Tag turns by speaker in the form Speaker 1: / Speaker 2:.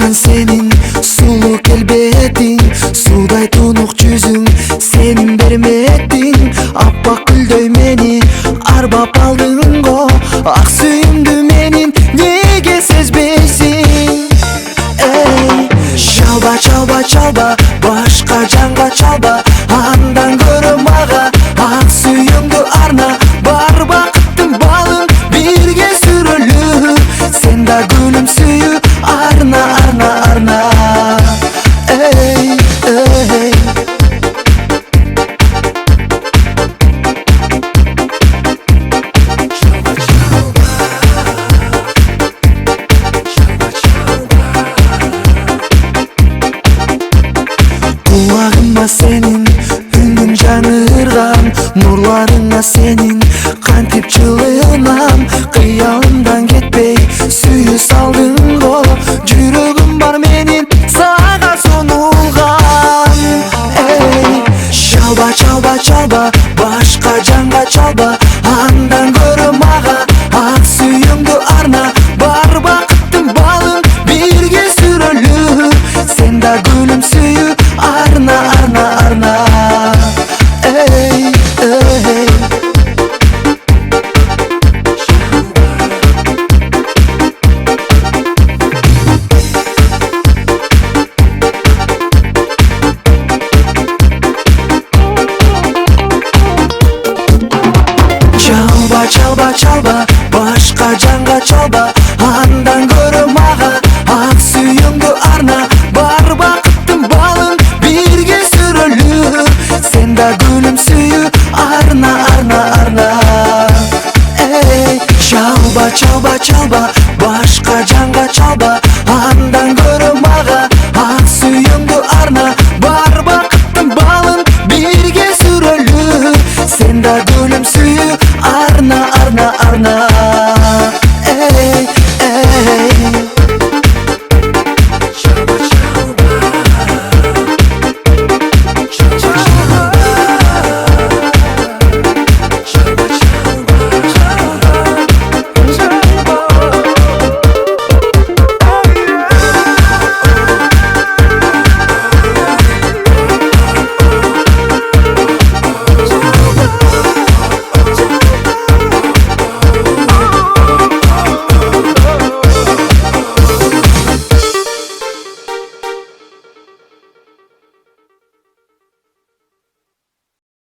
Speaker 1: Маған сенин сулуу келбетиң, судай тунук жүзүң, сенин бермектиң. Аппак гүлдөй мени арбап алдың го, ак сүйүмдү менин неге сезбейсиң? Эй, чалба, чалба, чалба, башка жанга чалба, андан көрө мага ак сүйүмдү арна. Бар бакыттын балын бирге сүрөлү, сен да гүлүм сүйүү арна, арна, арна. Эй, эй. Кулагыма сенин үнүң жанырган, нурларыңа сенин кантип жылынам. Кыялымдан кетпей сүйүү салдың го, жүрөгүм бар менин сага сунулган. Эй, чалба, чалба, чалба, башка жанга чалба, андан көрө мага ак сүйүмдү арна. Бар бакыттын балын бирге сүрөлү, сен да гүлүм сүйүү арна, арна, арна. Эй, эй. Чалба, чалба, чалба, башка жанга чалба, андан көрө мага ак сүйүмдү арна. Бар бакыттын балын бирге сүрөлү, сен да гүлүм сүйүү арна, арна, арна. Эй, чалба, чалба, чалба, башка жанга чалба,